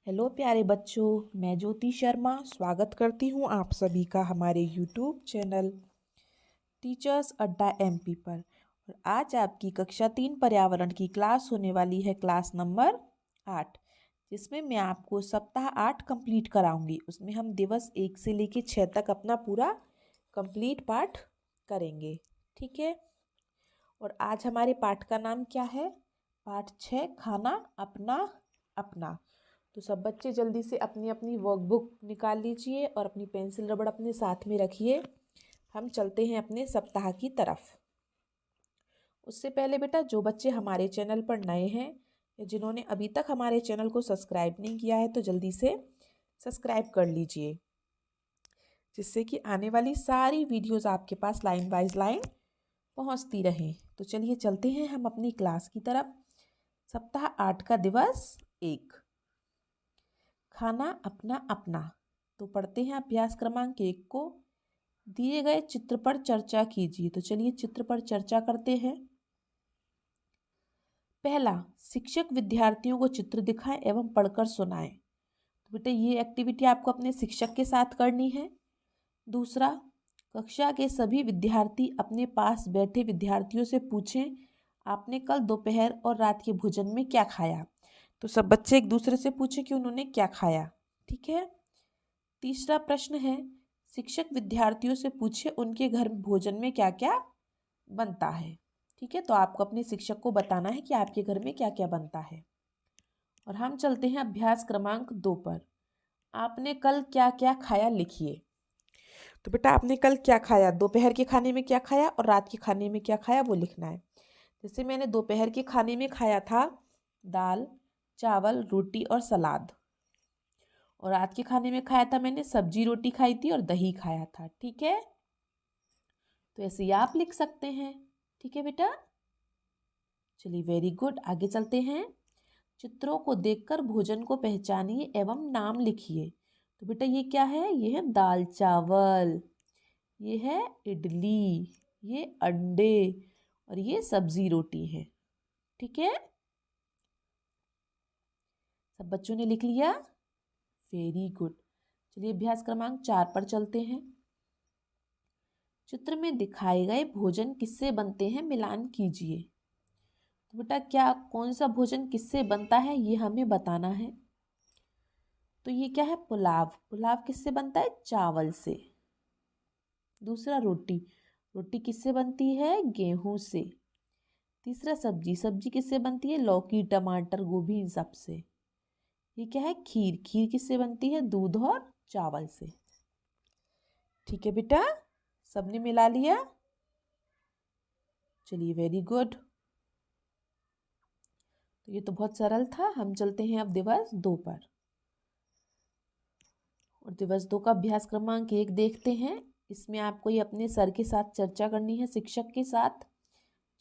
Hello प्यारे बच्चों, मैं ज्योति शर्मा स्वागत करती हूँ आप सभी का हमारे यूट्यूब चैनल टीचर्स अड्डा एमपी पर। और आज आपकी कक्षा 3 पर्यावरण की क्लास होने वाली है, क्लास नंबर 8, जिसमें मैं आपको सप्ताह 8 कंप्लीट कराऊंगी। उसमें हम दिवस 1 से लेकर 6 तक अपना पूरा कंप्लीट पाठ करेंगे, ठीक है। और आज हमारे पाठ का नाम क्या है? पाठ 6, खाना अपना अपना। तो सब बच्चे जल्दी से अपनी अपनी वर्कबुक निकाल लीजिए और अपनी पेंसिल रबड़ अपने साथ में रखिए। हम चलते हैं अपने सप्ताह की तरफ। उससे पहले बेटा, जो बच्चे हमारे चैनल पर नए हैं या जिन्होंने अभी तक हमारे चैनल को सब्सक्राइब नहीं किया है, तो जल्दी से सब्सक्राइब कर लीजिए, जिससे कि आने वाली सारी वीडियोस आपके पास लाइन बाय लाइन पहुंचती रहें। तो चलिए चलते हैं हम अपनी क्लास की तरफ। सप्ताह 8 का दिवस 1, खाना अपना अपना। तो पढ़ते हैं अभ्यास क्रमांक 1 को। दिए गए चित्र पर चर्चा कीजिए। तो चलिए चित्र पर चर्चा करते हैं। पहला, शिक्षक विद्यार्थियों को चित्र दिखाएं एवं पढ़कर सुनाएं। तो बेटा ये एक्टिविटी आपको अपने शिक्षक के साथ करनी है। दूसरा, कक्षा के सभी विद्यार्थी अपने पास बैठे विद्यार्थियों से पूछें, आपने कल दोपहर और रात के भोजन में क्या खाया। तो सब बच्चे एक दूसरे से पूछें कि उन्होंने क्या खाया, ठीक है। तीसरा प्रश्न है, शिक्षक विद्यार्थियों से पूछे उनके घर भोजन में क्या क्या बनता है, ठीक है। तो आपको अपने शिक्षक को बताना है कि आपके घर में क्या क्या बनता है। और हम चलते हैं अभ्यास क्रमांक 2 पर। आपने कल क्या क्या खाया लिखिए। तो बेटा आपने कल क्या खाया, दोपहर के खाने में क्या खाया और रात के खाने में क्या खाया, वो लिखना है। जैसे मैंने दोपहर के खाने में खाया था दाल, चावल, रोटी और सलाद। और रात के खाने में खाया था मैंने सब्जी रोटी खाई थी और दही खाया था, ठीक है। तो ऐसे ही आप लिख सकते हैं, ठीक है बेटा। चलिए वेरी गुड, आगे चलते हैं। चित्रों को देखकर भोजन को पहचानिए एवं नाम लिखिए। तो बेटा ये क्या है? ये है दाल चावल, ये है इडली, ये अंडे और ये सब्जी रोटी है, ठीक है। सब बच्चों ने लिख लिया? Very good. चलिए अभ्यास क्रमांक 4 पर चलते हैं। चित्र में दिखाए गए भोजन किससे बनते हैं, मिलान कीजिए। तो बेटा क्या कौन सा भोजन किससे बनता है, ये हमें बताना है। तो ये क्या है? पुलाव। पुलाव किससे बनता है? चावल से। दूसरा रोटी। रोटी किससे बनती है? गेहूं से। तीसरा सब्जी। सब्जी किससे बनती है? लौकी, टमाटर, गोभी, इन सब से। ये क्या है? खीर। खीर किससे बनती है? दूध और चावल से, ठीक है बेटा। सबने मिला लिया? चलिए वेरी गुड। तो ये तो बहुत सरल था। हम चलते हैं अब दिवस 2 पर। और दिवस 2 का अभ्यास क्रमांक 1 देखते हैं। इसमें आपको ये अपने सर के साथ चर्चा करनी है, शिक्षक के साथ।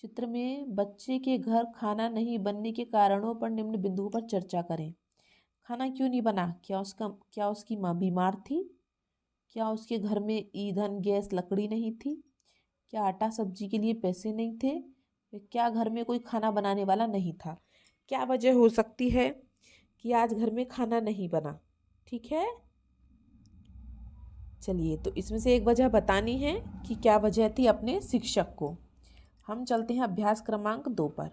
चित्र में बच्चे के घर खाना नहीं बनने के कारणों पर निम्न बिंदुओं पर चर्चा करें। खाना क्यों नहीं बना? क्या उसकी माँ बीमार थी? क्या उसके घर में ईंधन, गैस, लकड़ी नहीं थी? क्या आटा सब्जी के लिए पैसे नहीं थे? क्या घर में कोई खाना बनाने वाला नहीं था? क्या वजह हो सकती है कि आज घर में खाना नहीं बना, ठीक है। चलिए तो इसमें से एक वजह बतानी है कि क्या वजह थी अपने शिक्षक को। हम चलते हैं अभ्यास क्रमांक 2 पर।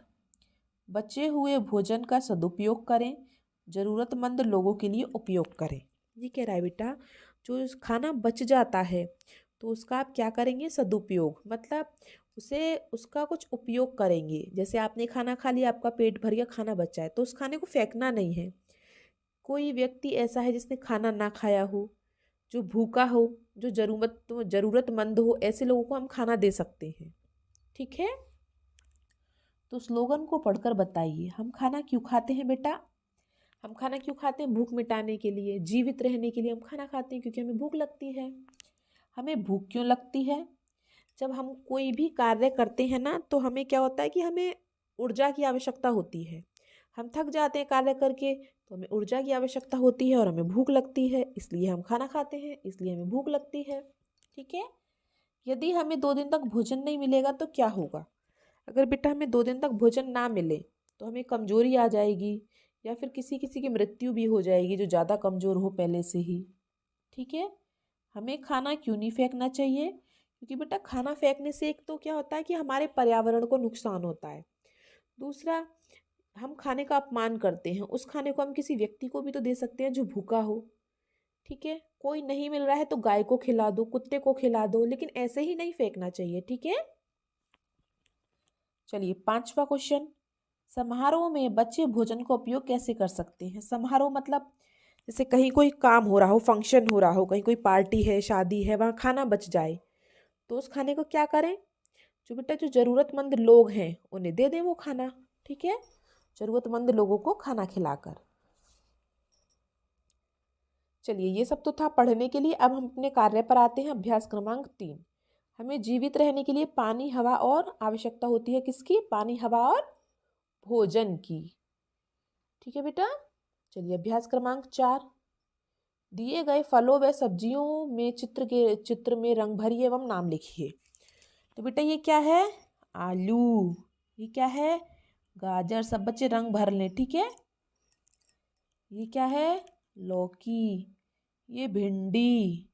बचे हुए भोजन का सदुपयोग करें, जरूरतमंद लोगों के लिए उपयोग करें। ये कह रहा है बेटा, जो खाना बच जाता है तो उसका आप क्या करेंगे? सदुपयोग, मतलब उसे उसका कुछ उपयोग करेंगे। जैसे आपने खाना खा लिया, आपका पेट भर गया, खाना बचा है, तो उस खाने को फेंकना नहीं है। कोई व्यक्ति ऐसा है जिसने खाना ना खाया हो, जो भूखा हो, जो जरूरतमंद हो, ऐसे लोगों को हम खाना दे सकते हैं, ठीक है। तो स्लोगन को पढ़कर बताइए, हम खाना क्यों खाते हैं बेटा? हम खाना क्यों खाते हैं? भूख मिटाने के लिए, जीवित रहने के लिए हम खाना खाते हैं, क्योंकि हमें भूख लगती है। हमें भूख क्यों लगती है? जब हम कोई भी कार्य करते हैं ना, तो हमें क्या होता है कि हमें ऊर्जा की आवश्यकता होती है। हम थक जाते हैं कार्य करके, तो हमें ऊर्जा की आवश्यकता होती है और हमें भूख लगती है, इसलिए हम खाना खाते हैं, इसलिए हमें भूख लगती है, ठीक है। यदि हमें 2 दिन तक भोजन नहीं मिलेगा तो क्या होगा? अगर बेटा हमें 2 दिन तक भोजन ना मिले तो हमें कमजोरी आ जाएगी, या फिर किसी किसी की मृत्यु भी हो जाएगी जो ज़्यादा कमज़ोर हो पहले से ही। ठीक है, हमें खाना क्यों नहीं फेंकना चाहिए? क्योंकि बेटा खाना फेंकने से एक तो क्या होता है कि हमारे पर्यावरण को नुकसान होता है। दूसरा, हम खाने का अपमान करते हैं। उस खाने को हम किसी व्यक्ति को भी तो दे सकते हैं जो भूखा हो। ठीक है, कोई नहीं मिल रहा है तो गाय को खिला दो, कुत्ते को खिला दो, लेकिन ऐसे ही नहीं फेंकना चाहिए। ठीक है, चलिए 5वां क्वेश्चन। समारोह में बच्चे भोजन का उपयोग कैसे कर सकते हैं? समारोह मतलब जैसे कहीं कोई काम हो रहा हो, फंक्शन हो रहा हो, कहीं कोई पार्टी है, शादी है, वहाँ खाना बच जाए तो उस खाने को क्या करें? जो बेटा जो ज़रूरतमंद लोग हैं उन्हें दे दें वो खाना। ठीक है, ज़रूरतमंद लोगों को खाना खिलाकर। चलिए ये सब तो था पढ़ने के लिए। अब हम अपने कार्य पर आते हैं। अभ्यास क्रमांक 3। हमें जीवित रहने के लिए पानी, हवा और आवश्यकता होती है किसकी? पानी, हवा और भोजन की। ठीक है बेटा, चलिए अभ्यास क्रमांक 4। दिए गए फलों व सब्जियों में चित्र में रंग भरिए एवं नाम लिखिए। तो बेटा ये क्या है? आलू। ये क्या है? गाजर। सब बच्चे रंग भर लें। ठीक है, ये क्या है? लौकी। ये भिंडी।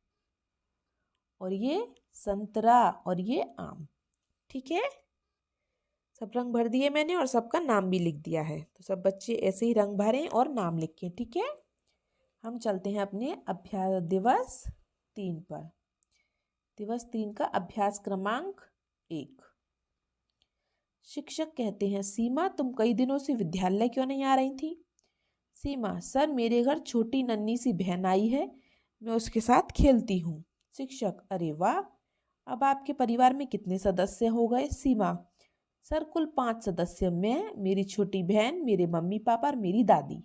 और ये संतरा। और ये आम। ठीक है, सब रंग भर दिए मैंने और सबका नाम भी लिख दिया है। तो सब बच्चे ऐसे ही रंग भरें और नाम लिखें। ठीक है, हम चलते हैं अपने अभ्यास दिवस 3 पर। दिवस 3 का अभ्यास क्रमांक 1। शिक्षक कहते हैं, सीमा तुम कई दिनों से विद्यालय क्यों नहीं आ रही थी? सीमा, सर मेरे घर छोटी नन्ही सी बहन आई है, मैं उसके साथ खेलती हूँ। शिक्षक, अरे वाह, अब आपके परिवार में कितने सदस्य हो गए? सीमा, सर कुल 5 सदस्य, मैं, मेरी छोटी बहन, मेरे मम्मी पापा और मेरी दादी।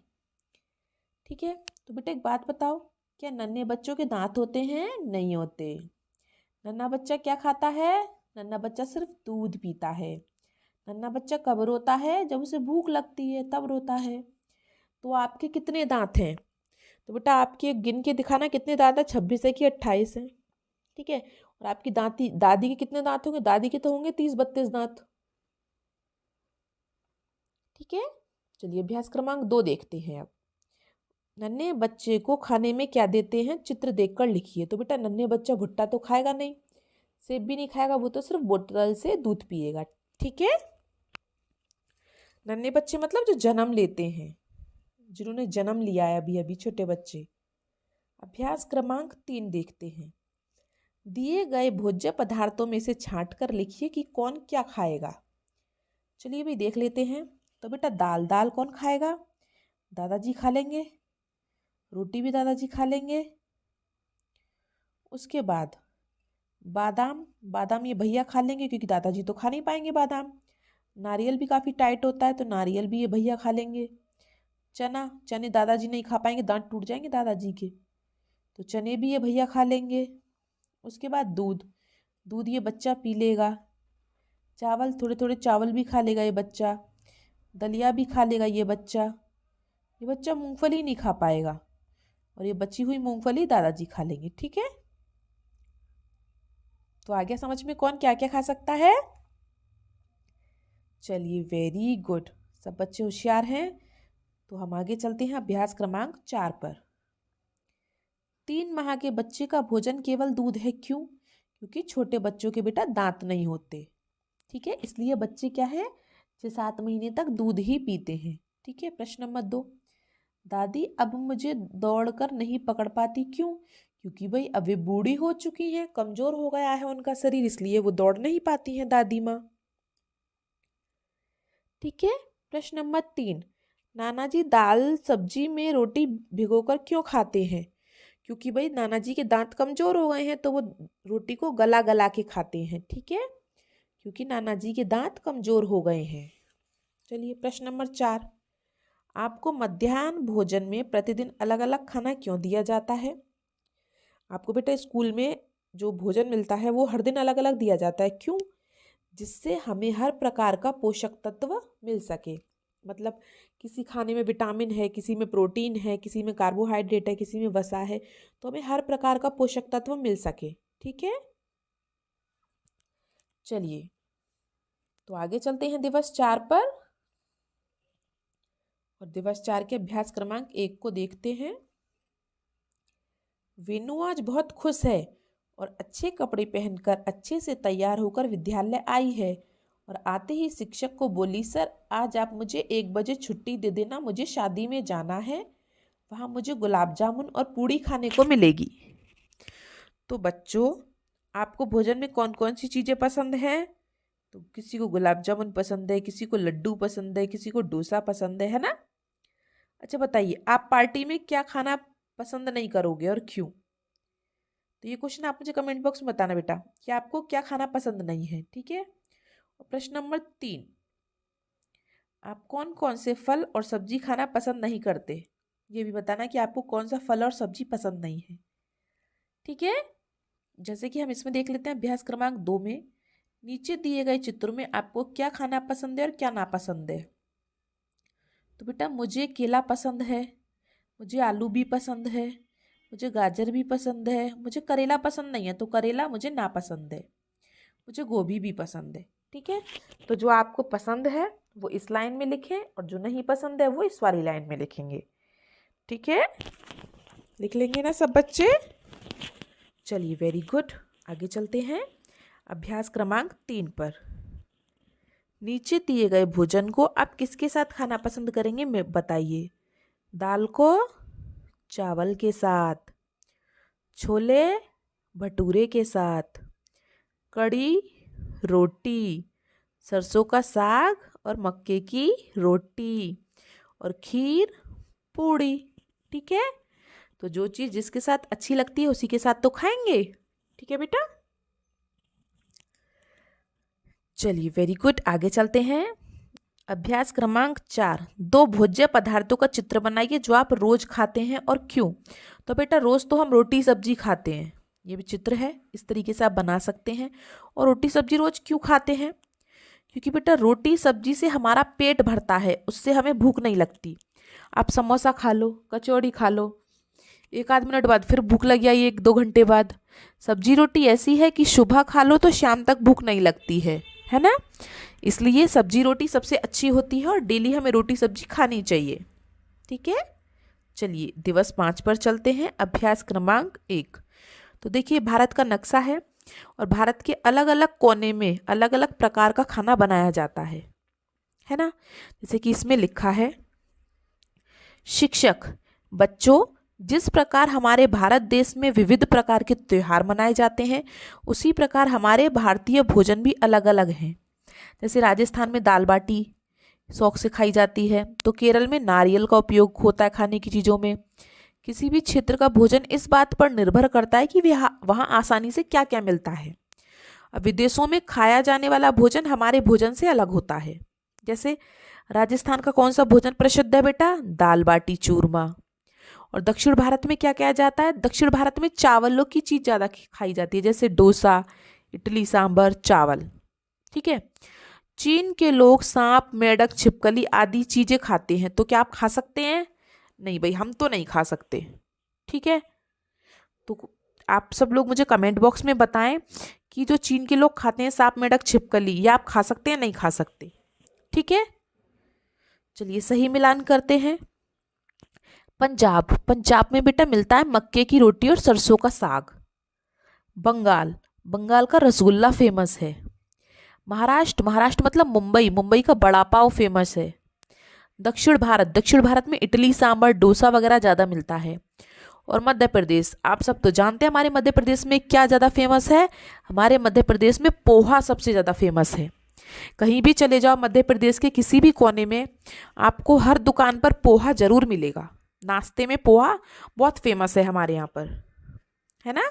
ठीक है, तो बेटा एक बात बताओ, क्या नन्हे बच्चों के दांत होते हैं? नहीं होते। नन्हा बच्चा क्या खाता है? नन्हा बच्चा सिर्फ दूध पीता है। नन्हा बच्चा कब रोता है? जब उसे भूख लगती है तब रोता है। तो आपके कितने दांत हैं? तो बेटा आपके गिन के दिखाना कितने दांत है? 26 है कि 28 है? ठीक है, और आपकी दादी के कितने दांत होंगे? दादी के तो होंगे 30-32 दांत। ठीक है, चलिए अभ्यास क्रमांक 2 देखते हैं अब। नन्हे बच्चे को खाने में क्या देते हैं? चित्र देखकर लिखिए। तो बेटा नन्हे बच्चा भुट्टा तो खाएगा नहीं, सेब भी नहीं खाएगा, वो तो सिर्फ बोतल से दूध पिएगा। ठीक है, नन्हे बच्चे मतलब जो जन्म लेते हैं, जिन्होंने जन्म लिया है अभी अभी, छोटे बच्चे। अभ्यास क्रमांक 3 देखते हैं। दिए गए भोज्य पदार्थों में से छांट कर लिखिए कि कौन क्या खाएगा। चलिए भी देख लेते हैं। तो बेटा दाल, दाल कौन खाएगा? दादाजी खा लेंगे। रोटी भी दादाजी खा लेंगे। उसके बाद बादाम, बादाम ये भैया खा लेंगे क्योंकि दादाजी तो खा नहीं पाएंगे बादाम। नारियल भी काफ़ी टाइट होता है तो नारियल भी ये भैया खा लेंगे। चना, चने दादाजी नहीं खा पाएंगे, दांत टूट जाएंगे दादाजी के, तो चने भी ये भैया खा लेंगे। उसके बाद दूध, दूध ये बच्चा पी लेगा। चावल, थोड़े थोड़े चावल भी खा लेगा ये बच्चा। दलिया भी खा लेगा ये बच्चा। ये बच्चा मूंगफली नहीं खा पाएगा और ये बची हुई मूंगफली दादाजी खा लेंगे। ठीक है, तो आगे समझ में कौन क्या क्या खा सकता है? चलिए वेरी गुड, सब बच्चे होशियार हैं। तो हम आगे चलते हैं अभ्यास क्रमांक 4 पर। 3 माह के बच्चे का भोजन केवल दूध है, क्यों? क्योंकि छोटे बच्चों के बेटा दांत नहीं होते। ठीक है, इसलिए बच्चे क्या है, 6-7 महीने तक दूध ही पीते हैं। ठीक है, प्रश्न नंबर 2। दादी अब मुझे दौड़कर नहीं पकड़ पाती, क्यों? क्योंकि भाई अब वे बूढ़ी हो चुकी हैं, कमजोर हो गया है उनका शरीर, इसलिए वो दौड़ नहीं पाती हैं दादी माँ। ठीक है, प्रश्न नंबर 3। नाना जी दाल सब्जी में रोटी भिगोकर क्यों खाते हैं? क्योंकि भाई नाना जी के दांत कमजोर हो गए हैं तो वो रोटी को गला गला के खाते हैं। ठीक है, क्योंकि नाना जी के दांत कमजोर हो गए हैं। चलिए प्रश्न नंबर 4। आपको मध्याह्न भोजन में प्रतिदिन अलग अलग खाना क्यों दिया जाता है? आपको बेटा स्कूल में जो भोजन मिलता है वो हर दिन अलग अलग दिया जाता है, क्यों? जिससे हमें हर प्रकार का पोषक तत्व मिल सके। मतलब किसी खाने में विटामिन है, किसी में प्रोटीन है, किसी में कार्बोहाइड्रेट है, किसी में वसा है, तो हमें हर प्रकार का पोषक तत्व मिल सके। ठीक है, चलिए तो आगे चलते हैं दिवस 4 पर। और दिवस 4 के अभ्यास क्रमांक 1 को देखते हैं। वेनू आज बहुत खुश है और अच्छे कपड़े पहनकर अच्छे से तैयार होकर विद्यालय आई है और आते ही शिक्षक को बोली, सर आज आप मुझे 1 बजे छुट्टी दे देना, मुझे शादी में जाना है, वहाँ मुझे गुलाब जामुन और पूड़ी खाने को मिलेगी। तो बच्चों, आपको भोजन में कौन कौन सी चीज़ें पसंद हैं? तो किसी को गुलाब जामुन पसंद है, किसी को लड्डू पसंद है, किसी को डोसा पसंद है ना? अच्छा बताइए, आप पार्टी में क्या खाना पसंद नहीं करोगे और क्यों? तो ये क्वेश्चन आप मुझे कमेंट बॉक्स में बताना बेटा कि आपको क्या खाना पसंद नहीं है। ठीक है। और प्रश्न नंबर 3, आप कौन कौन से फल और सब्जी खाना पसंद नहीं करते? ये भी बताना कि आपको कौन सा फल और सब्जी पसंद नहीं है। ठीक है। जैसे कि हम इसमें देख लेते हैं अभ्यास क्रमांक 2 में, नीचे दिए गए चित्रों में आपको क्या खाना पसंद है और क्या नापसंद है? तो बेटा मुझे केला पसंद है, मुझे आलू भी पसंद है, मुझे गाजर भी पसंद है, मुझे करेला पसंद नहीं है तो करेला मुझे नापसंद है, मुझे गोभी भी पसंद है। ठीक है। तो जो आपको पसंद है वो इस लाइन में लिखें और जो नहीं पसंद है वो इस वाली लाइन में लिखेंगे। ठीक है, लिख लेंगे ना सब बच्चे? चलिए वेरी गुड, आगे चलते हैं अभ्यास क्रमांक 3 पर। नीचे दिए गए भोजन को आप किसके साथ खाना पसंद करेंगे मैं बताइए? दाल को चावल के साथ, छोले भटूरे के साथ, कड़ी रोटी, सरसों का साग और मक्के की रोटी और खीर पूड़ी। ठीक है। तो जो चीज़ जिसके साथ अच्छी लगती है उसी के साथ तो खाएंगे। ठीक है बेटा। चलिए वेरी गुड, आगे चलते हैं अभ्यास क्रमांक 4, 2 भोज्य पदार्थों का चित्र बनाइए जो आप रोज खाते हैं और क्यों? तो बेटा रोज तो हम रोटी सब्जी खाते हैं, ये भी चित्र है, इस तरीके से आप बना सकते हैं। और रोटी सब्जी रोज क्यों खाते हैं? क्योंकि बेटा रोटी सब्जी से हमारा पेट भरता है, उससे हमें भूख नहीं लगती। आप समोसा खा लो, कचौड़ी खा लो, 1 आध मिनट बाद फिर भूख लग जाएगी 1-2 घंटे बाद। सब्जी रोटी ऐसी है कि सुबह खा लो तो शाम तक भूख नहीं लगती है ना? इसलिए सब्जी रोटी सबसे अच्छी होती है और डेली हमें रोटी सब्जी खानी चाहिए। ठीक है। चलिए दिवस 5 पर चलते हैं अभ्यास क्रमांक 1। तो देखिए भारत का नक्शा है और भारत के अलग अलग कोने में अलग अलग प्रकार का खाना बनाया जाता है ना? जैसे कि इसमें लिखा है, शिक्षक, बच्चों जिस प्रकार हमारे भारत देश में विविध प्रकार के त्योहार मनाए जाते हैं उसी प्रकार हमारे भारतीय भोजन भी अलग अलग हैं। जैसे राजस्थान में दाल बाटी शौक से खाई जाती है, तो केरल में नारियल का उपयोग होता है खाने की चीज़ों में। किसी भी क्षेत्र का भोजन इस बात पर निर्भर करता है कि वहाँ आसानी से क्या क्या मिलता है। अब विदेशों में खाया जाने वाला भोजन हमारे भोजन से अलग होता है। जैसे राजस्थान का कौन सा भोजन प्रसिद्ध है बेटा? दाल बाटी चूरमा। और दक्षिण भारत में क्या किया जाता है? दक्षिण भारत में चावलों की चीज़ ज़्यादा खाई जाती है, जैसे डोसा, इडली सांभर, चावल। ठीक है। चीन के लोग सांप, मेंढक, छिपकली आदि चीजें खाते हैं, तो क्या आप खा सकते हैं? नहीं भाई, हम तो नहीं खा सकते। ठीक है। तो आप सब लोग मुझे कमेंट बॉक्स में बताएं कि जो चीन के लोग खाते हैं सांप, मेंढक, छिपकली, ये आप खा सकते हैं नहीं खा सकते? ठीक है। चलिए सही मिलान करते हैं। पंजाब, पंजाब में बेटा मिलता है मक्के की रोटी और सरसों का साग। बंगाल, बंगाल का रसगुल्ला फेमस है। महाराष्ट्र, महाराष्ट्र मतलब मुंबई, मुंबई का बड़ा पाव फेमस है। दक्षिण भारत, दक्षिण भारत में इडली सांभर डोसा वगैरह ज़्यादा मिलता है। और मध्य प्रदेश, आप सब तो जानते हैं हमारे मध्य प्रदेश में क्या ज़्यादा फेमस है? हमारे मध्य प्रदेश में पोहा सबसे ज़्यादा फेमस है। कहीं भी चले जाओ मध्य प्रदेश के किसी भी कोने में आपको हर दुकान पर पोहा जरूर मिलेगा। नाश्ते में पोहा बहुत फेमस है हमारे यहाँ पर, है ना?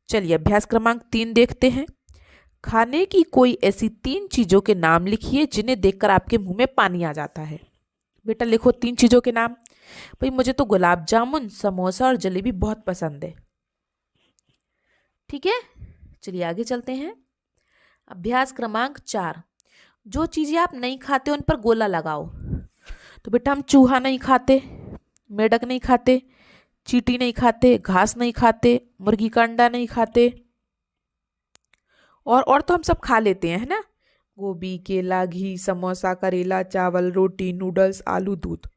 चलिए अभ्यास क्रमांक 3 देखते हैं। खाने की कोई ऐसी 3 चीज़ों के नाम लिखिए जिन्हें देखकर आपके मुंह में पानी आ जाता है। बेटा लिखो 3 चीज़ों के नाम। भाई मुझे तो गुलाब जामुन, समोसा और जलेबी बहुत पसंद है। ठीक है। चलिए आगे चलते हैं अभ्यास क्रमांक 4, जो चीज़ें आप नहीं खाते उन पर गोला लगाओ। तो बेटा हम चूहा नहीं खाते, मेंढक नहीं खाते, चींटी नहीं खाते, घास नहीं खाते, मुर्गी का अंडा नहीं खाते, और तो हम सब खा लेते हैं, है ना? गोभी, केला, घी, समोसा, करेला, चावल, रोटी, नूडल्स, आलू, दूध।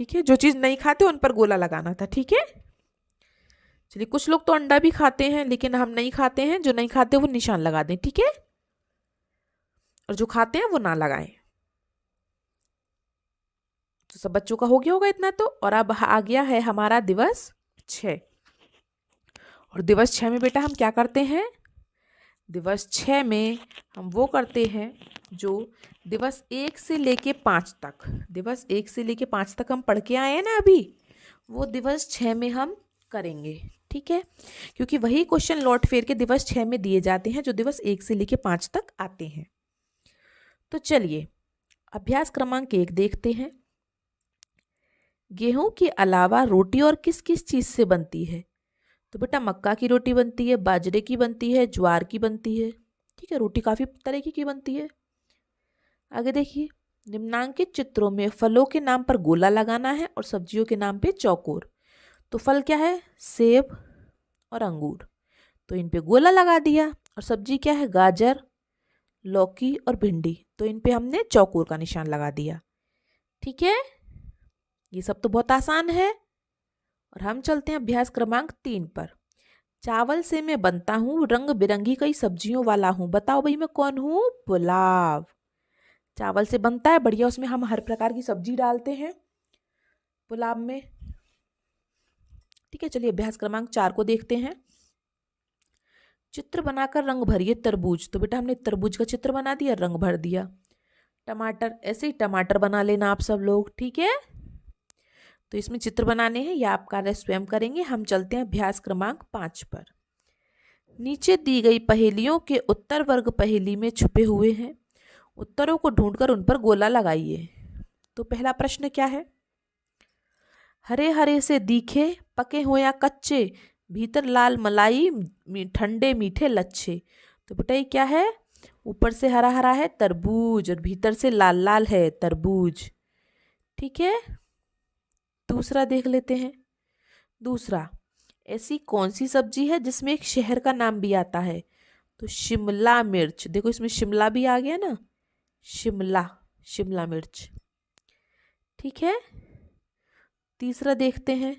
ठीक है, जो चीज़ नहीं खाते उन पर गोला लगाना था। ठीक है, चलिए कुछ लोग तो अंडा भी खाते हैं, लेकिन हम नहीं खाते हैं। जो नहीं खाते वो निशान लगा दें। ठीक है, और जो खाते हैं वो ना लगाएं। तो सब बच्चों का हो गया होगा इतना तो। और अब आ गया है हमारा दिवस 6। और दिवस 6 में बेटा हम क्या करते हैं? दिवस 6 में हम वो करते हैं जो दिवस 1 से लेके 5 तक, दिवस 1 से लेके 5 तक हम पढ़ के आए हैं ना अभी, वो दिवस 6 में हम करेंगे। ठीक है, क्योंकि वही क्वेश्चन लौट फेर के दिवस 6 में दिए जाते हैं जो दिवस 1 से लेके 5 तक आते हैं। तो चलिए अभ्यास क्रमांक 1 देखते हैं। गेहूं के अलावा रोटी और किस किस चीज से बनती है? तो बेटा मक्का की रोटी बनती है, बाजरे की बनती है, ज्वार की बनती है। ठीक है, रोटी काफी तरीके की बनती है। आगे देखिए, निम्नांकित चित्रों में फलों के नाम पर गोला लगाना है और सब्जियों के नाम पे चौकोर। तो फल क्या है? सेब और अंगूर, तो इन पे गोला लगा दिया। और सब्जी क्या है? गाजर, लौकी और भिंडी, तो इन पे हमने चौकोर का निशान लगा दिया। ठीक है, ये सब तो बहुत आसान है। और हम चलते हैं अभ्यास क्रमांक 3 पर। चावल से मैं बनता हूँ, रंग बिरंगी कई सब्जियों वाला हूँ, बताओ भाई मैं कौन हूँ? पुलाव। चावल से बनता है, बढ़िया, उसमें हम हर प्रकार की सब्जी डालते हैं पुलाव में। ठीक है, चलिए अभ्यास क्रमांक 4 को देखते हैं। चित्र बनाकर रंग भरिए तरबूज। तो बेटा हमने तरबूज का चित्र बना दिया, रंग भर दिया। टमाटर, ऐसे ही टमाटर बना लेना आप सब लोग। ठीक है, तो इसमें चित्र बनाने हैं या आप कार्य स्वयं करेंगे। हम चलते हैं अभ्यास क्रमांक 5 पर। नीचे दी गई पहेलियों के उत्तर वर्ग पहेली में छुपे हुए हैं, उत्तरों को ढूंढकर उन पर गोला लगाइए। तो पहला प्रश्न क्या है? हरे हरे से दिखे, पके हो या कच्चे, भीतर लाल मलाई, ठंडे मीठे लच्छे। तो बेटा ये क्या है? ऊपर से हरा हरा है तरबूज और भीतर से लाल लाल है तरबूज। ठीक है, दूसरा देख लेते हैं। दूसरा, ऐसी कौन सी सब्जी है जिसमें एक शहर का नाम भी आता है? तो शिमला मिर्च। देखो इसमें शिमला भी आ गया ना, शिमला, शिमला मिर्च। ठीक है, तीसरा देखते हैं।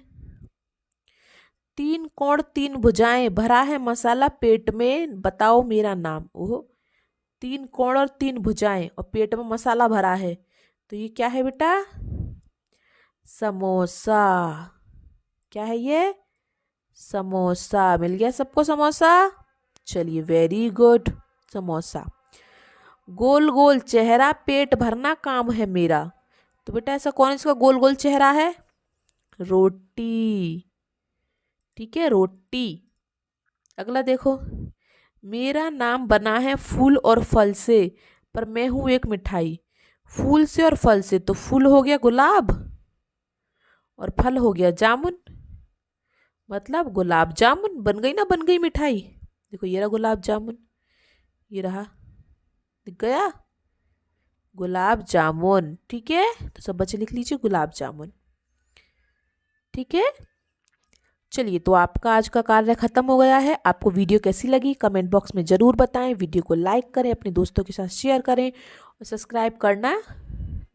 3 कोण 3 भुजाएं, भरा है मसाला पेट में, बताओ मेरा नाम। ओहो, 3 कोण और 3 भुजाएं और पेट में मसाला भरा है, तो ये क्या है बेटा? समोसा। क्या है ये? समोसा। मिल गया सबको समोसा? चलिए वेरी गुड, समोसा। गोल गोल चेहरा, पेट भरना काम है मेरा। तो बेटा ऐसा कौन इसका गोल गोल चेहरा है? रोटी। ठीक है, रोटी। अगला देखो, मेरा नाम बना है फूल और फल से, पर मैं हूं एक मिठाई। फूल से और फल से, तो फूल हो गया गुलाब और फल हो गया जामुन, मतलब गुलाब जामुन। बन गई ना, बन गई मिठाई। देखो ये रहा गुलाब जामुन, ये रहा, दिख गया गुलाब जामुन। ठीक है, तो सब बच्चे लिख लीजिए गुलाब जामुन। ठीक है, चलिए तो आपका आज का कार्य खत्म हो गया है। आपको वीडियो कैसी लगी कमेंट बॉक्स में ज़रूर बताएं। वीडियो को लाइक करें, अपने दोस्तों के साथ शेयर करें और सब्सक्राइब करना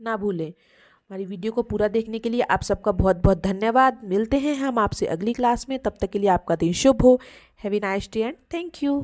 ना भूलें। हमारी वीडियो को पूरा देखने के लिए आप सबका बहुत बहुत धन्यवाद। मिलते हैं हम आपसे अगली क्लास में, तब तक के लिए आपका दिन शुभ हो। Have a nice day and thank you.